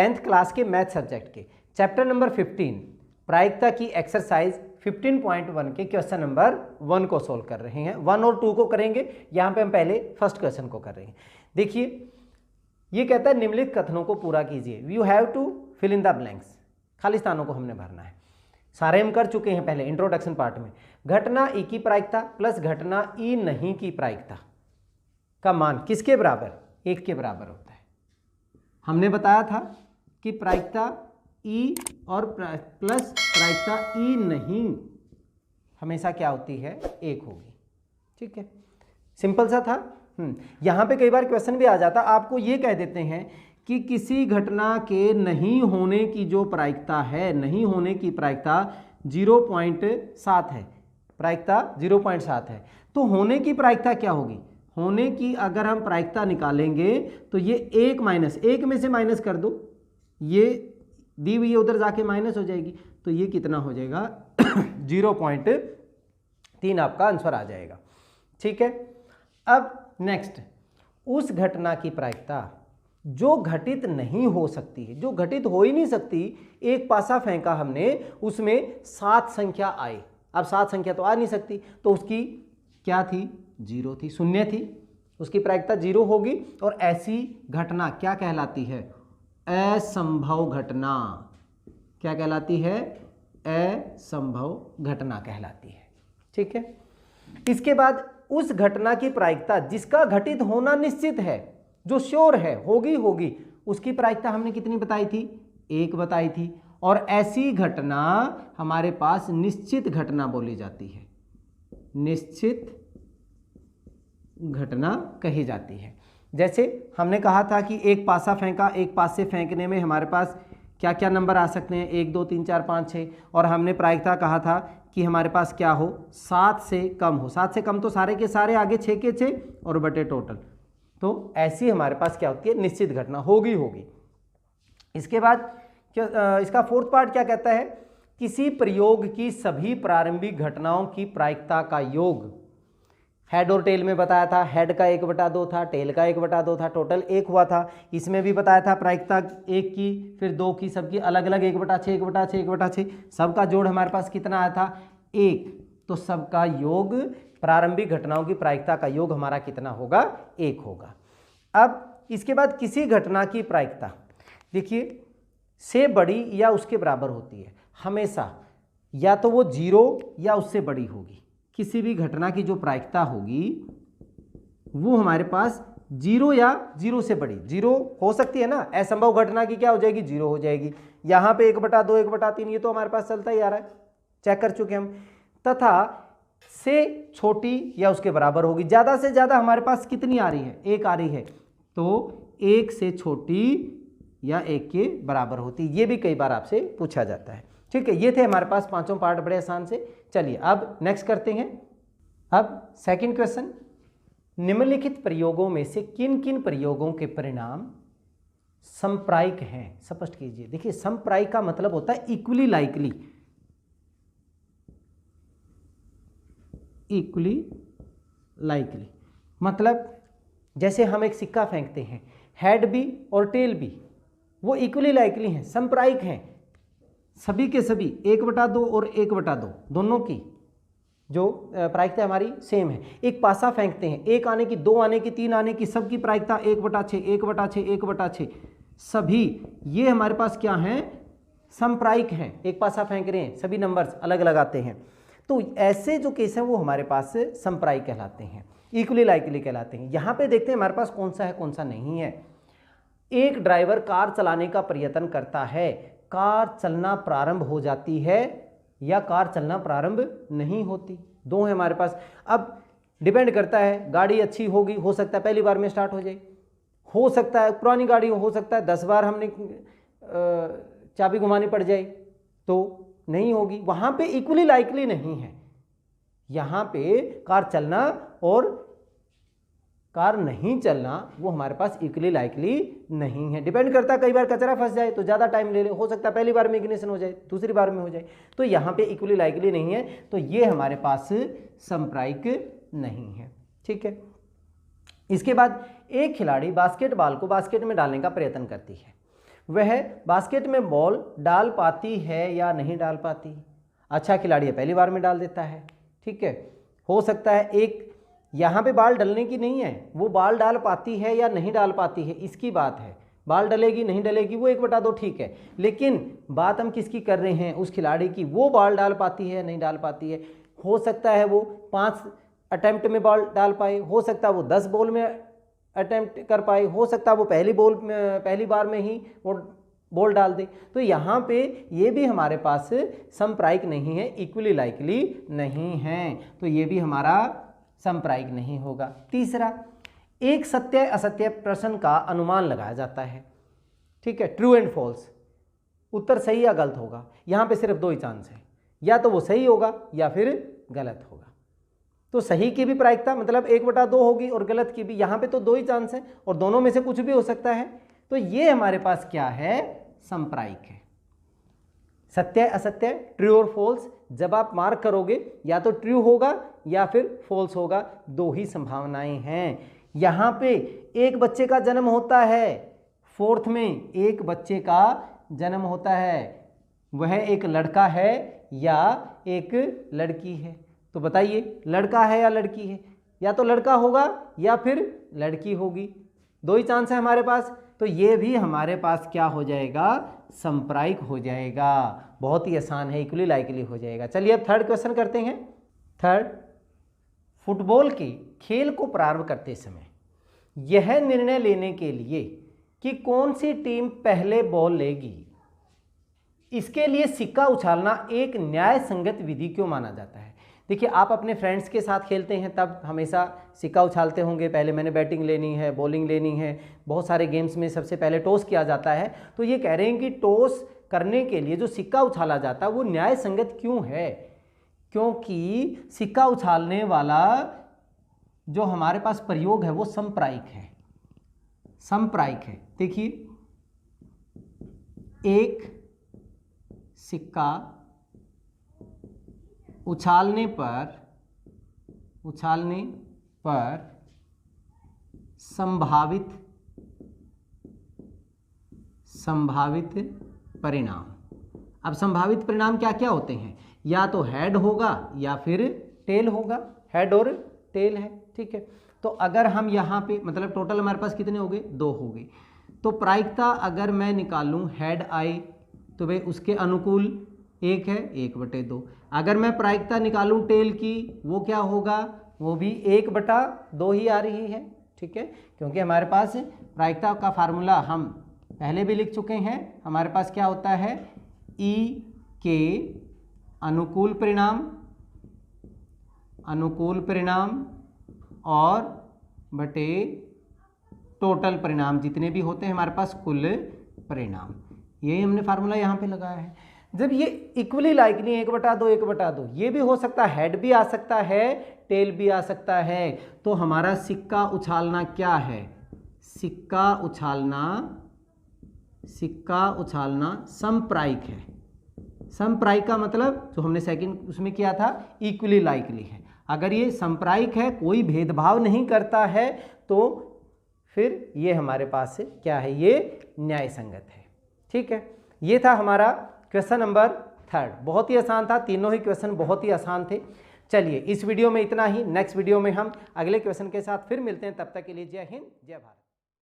10th class के math subject के chapter number 15 प्रायिकता की एक्सरसाइज 15.1 के क्वेश्चन नंबर 1 को सोल्व कर रहे हैं। 1 और 2 को करेंगे, यहाँ पे हम पहले फर्स्ट क्वेश्चन को कर रहे हैं। देखिए ये कहता है निम्नलिखित कथनों को पूरा कीजिए। You have to fill in the blanks, खाली स्थानों को हमने भरना है। सारे हम कर चुके हैं पहले इंट्रोडक्शन पार्ट में। घटना ई की प्रायिकता प्लस घटना ई नहीं की प्रायिकता का मान किसके बराबर? 1 के बराबर होता है। हमने बताया था कि प्रायिकता ई और प्लस प्रायिकता ई नहीं हमेशा क्या होती है? 1 होगी। ठीक है, सिंपल सा था। यहाँ पे कई बार क्वेश्चन भी आ जाता, आपको ये कह देते हैं कि किसी घटना के नहीं होने की जो प्रायिकता है, नहीं होने की प्रायिकता 0.7 है, प्रायिकता 0.7 है, तो होने की प्रायिकता क्या होगी? होने की अगर हम प्रायिकता निकालेंगे तो ये 1 माइनस 1 में से माइनस कर दो, ये दी हुई है उधर जाके माइनस हो जाएगी, तो ये कितना हो जाएगा? 0.3 आपका आंसर आ जाएगा। ठीक है, अब नेक्स्ट, उस घटना की प्रायिकता जो घटित नहीं हो सकती है, जो घटित हो ही नहीं सकती। एक पासा फेंका हमने, उसमें 7 संख्या आई। अब 7 संख्या तो आ नहीं सकती, तो उसकी क्या थी? 0 थी, शून्य थी, उसकी प्रायिकता 0 होगी। और ऐसी घटना क्या कहलाती है? असंभव घटना। क्या कहलाती है? असंभव घटना कहलाती है। ठीक है, इसके बाद उस घटना की प्रायिकता जिसका घटित होना निश्चित है, जो श्योर है होगी, उसकी प्रायिकता हमने कितनी बताई थी? 1 बताई थी। और ऐसी घटना हमारे पास निश्चित घटना बोली जाती है, निश्चित घटना कही जाती है। जैसे हमने कहा था कि एक पासा फेंका, एक पास से फेंकने में हमारे पास क्या क्या नंबर आ सकते हैं? 1 2 3 4 5 6। और हमने प्रायिकता कहा था कि हमारे पास क्या हो? 7 से कम हो। 7 से कम तो सारे के सारे आगे 6 के 6 और बटे टोटल। तो ऐसी हमारे पास क्या होती है? निश्चित घटना होगी। इसके बाद इसका फोर्थ पार्ट क्या कहता है? किसी प्रयोग की सभी प्रारंभिक घटनाओं की प्रायिकता का योग। हेड और टेल में बताया था, हेड का 1/2 था, टेल का 1/2 था, टोटल 1 हुआ था। इसमें भी बताया था प्रायिकता 1 की, फिर 2 की, सबकी अलग अलग 1/6 1/6 1/6, सबका जोड़ हमारे पास कितना आया था? 1। तो सबका योग, प्रारंभिक घटनाओं की प्रायिकता का योग हमारा कितना होगा? 1 होगा। अब इसके बाद किसी घटना की प्रायिकता देखिए से बड़ी या उसके बराबर होती है हमेशा, या तो वो 0 या उससे बड़ी होगी। किसी भी घटना की जो प्रायिकता होगी वो हमारे पास 0 या 0 से बड़ी, 0 हो सकती है ना, असंभव घटना की क्या हो जाएगी? 0 हो जाएगी। यहाँ पे 1/2 1/3 ये तो हमारे पास चलता ही आ रहा है, चेक कर चुके हम। तथा से छोटी या उसके बराबर होगी। ज़्यादा से ज़्यादा हमारे पास कितनी आ रही है? 1 आ रही है, तो 1 से छोटी या 1 के बराबर होती। ये भी कई बार आपसे पूछा जाता है। ठीक है, ये थे हमारे पास पांचों पार्ट, बड़े आसान से। चलिए अब नेक्स्ट करते हैं। अब सेकंड क्वेश्चन, निम्नलिखित प्रयोगों में से किन किन प्रयोगों के परिणाम समप्रायिक हैं? स्पष्ट कीजिए। देखिए समप्रायिक का मतलब होता है इक्वली लाइकली, इक्वली लाइकली मतलब जैसे हम एक सिक्का फेंकते हैं, हेड भी और टेल भी वो इक्वली लाइकली हैं, समप्रायिक हैं, सभी के सभी 1/2 और 1/2 दोनों की जो प्रायिकता हमारी सेम है। एक पासा फेंकते हैं, 1 आने की, 2 आने की, 3 आने की, सबकी प्रायिकता 1/6 1/6 1/6, सभी ये हमारे पास क्या हैं? समप्रायिक हैं। एक पासा फेंक रहे हैं, सभी नंबर्स अलग लगाते हैं, तो ऐसे जो केस हैं वो हमारे पास समप्रायिक कहलाते हैं, इक्वली लाइकली कहलाते हैं। यहाँ पे देखते हैं हमारे पास कौन सा है कौन सा नहीं है। एक ड्राइवर कार चलाने का प्रयत्न करता है, कार चलना प्रारंभ हो जाती है या कार चलना प्रारंभ नहीं होती, दो है हमारे पास। अब डिपेंड करता है, गाड़ी अच्छी होगी, हो सकता है पहली बार में स्टार्ट हो जाए, हो सकता है पुरानी गाड़ी हो सकता है 10 बार हमने चाबी घुमानी पड़ जाए तो नहीं होगी। वहाँ पे इक्वली लाइकली नहीं है, यहाँ पे कार चलना और कार नहीं चलना वो हमारे पास इक्वली लाइकली नहीं है। डिपेंड करता है, कई बार कचरा फंस जाए तो ज़्यादा टाइम ले ले, हो सकता है पहली बार में इग्निशन हो जाए, दूसरी बार में हो जाए, तो यहाँ पे इक्वली लाइकली नहीं है, तो ये हमारे पास समप्रायिक नहीं है। ठीक है, इसके बाद एक खिलाड़ी बास्केटबॉल को बास्केट में डालने का प्रयत्न करती है, वह बास्केट में बॉल डाल पाती है या नहीं डाल पाती। अच्छा खिलाड़ी है, पहली बार में डाल देता है, ठीक है। हो सकता है एक यहाँ पे बॉल डलने की नहीं है, वो बॉल डाल पाती है या नहीं डाल पाती है इसकी बात है। बॉल डलेगी नहीं डलेगी वो 1/2 ठीक है, लेकिन बात हम किसकी कर रहे हैं, उस खिलाड़ी की, वो बॉल डाल पाती है या नहीं डाल पाती है। हो सकता है वो 5 अटेम्प्ट में बॉल डाल पाए, हो सकता है वो 10 बॉल में अटेम्प्ट कर पाए, हो सकता है वो पहली बार में ही वो बॉल डाल दे। तो यहाँ पे ये भी हमारे पास समप्रायिक नहीं है, इक्वली लाइकली नहीं है, तो ये भी हमारा समप्रायिक नहीं होगा। तीसरा, एक सत्य असत्य प्रश्न का अनुमान लगाया जाता है, ठीक है, ट्रू एंड फॉल्स, उत्तर सही या गलत होगा। यहाँ पे सिर्फ 2 ही चांस है, या तो वो सही होगा या फिर गलत होगा। तो सही की भी प्रायिकता मतलब 1/2 होगी और गलत की भी, यहाँ पे तो 2 ही चांस है और दोनों में से कुछ भी हो सकता है। तो ये हमारे पास क्या है, समप्रायिक है। सत्य असत्य, ट्रू और फॉल्स, जब आप मार्क करोगे या तो ट्रू होगा या फिर फॉल्स होगा, 2 ही संभावनाएं हैं। यहाँ पे एक बच्चे का जन्म होता है, 4th में एक बच्चे का जन्म होता है, वह एक लड़का है या एक लड़की है। तो बताइए लड़का है या लड़की है, या तो लड़का होगा या फिर लड़की होगी, 2 ही चांस है हमारे पास। तो ये भी हमारे पास क्या हो जाएगा, समप्रायिक हो जाएगा। बहुत ही आसान है, इक्वली लाइकली हो जाएगा। चलिए अब थर्ड क्वेश्चन करते हैं। थर्ड, फुटबॉल के खेल को प्रारंभ करते समय यह निर्णय लेने के लिए कि कौन सी टीम पहले बॉल लेगी, इसके लिए सिक्का उछालना एक न्याय संगत विधि क्यों माना जाता है। देखिए आप अपने फ्रेंड्स के साथ खेलते हैं तब हमेशा सिक्का उछालते होंगे, पहले मैंने बैटिंग लेनी है, बॉलिंग लेनी है, बहुत सारे गेम्स में सबसे पहले टॉस किया जाता है। तो ये कह रहे हैं कि टॉस करने के लिए जो सिक्का उछाला जाता है वो न्याय संगत क्यों है, क्योंकि सिक्का उछालने वाला जो हमारे पास प्रयोग है वो समप्रायिक है, समप्रायिक है। देखिए एक सिक्का उछालने पर संभावित परिणाम। अब संभावित परिणाम क्या क्या होते हैं, या तो हेड होगा या फिर टेल होगा, हेड और टेल है, ठीक है। तो अगर हम यहाँ पे मतलब टोटल हमारे पास कितने हो गए, 2 हो गए। तो प्रायिकता अगर मैं निकालूं हेड आई तो भाई उसके अनुकूल 1 है, 1/2। अगर मैं प्रायिकता निकालूं टेल की, वो क्या होगा, वो भी 1/2 ही आ रही है, ठीक है। क्योंकि हमारे पास प्रायिकता का फार्मूला हम पहले भी लिख चुके हैं। हमारे पास क्या होता है, ई के अनुकूल परिणाम और बटे टोटल परिणाम, जितने भी होते हैं हमारे पास कुल परिणाम, यही हमने फार्मूला यहाँ पे लगाया है। जब ये इक्वली लाइकली 1/2 ये भी हो सकता है, हेड भी आ सकता है, टेल भी आ सकता है। तो हमारा सिक्का उछालना क्या है, सिक्का उछालना समप्रायिक है। समप्रायिक का मतलब जो हमने सेकंड उसमें किया था इक्वली लाइकली है। अगर ये समप्रायिक है, कोई भेदभाव नहीं करता है, तो फिर ये हमारे पास से क्या है, ये न्याय संगत है, ठीक है। ये था हमारा क्वेश्चन नंबर 3। बहुत ही आसान था, तीनों ही क्वेश्चन बहुत ही आसान थे। चलिए इस वीडियो में इतना ही, नेक्स्ट वीडियो में हम अगले क्वेश्चन के साथ फिर मिलते हैं। तब तक के लिए जय हिंद, जय भारत।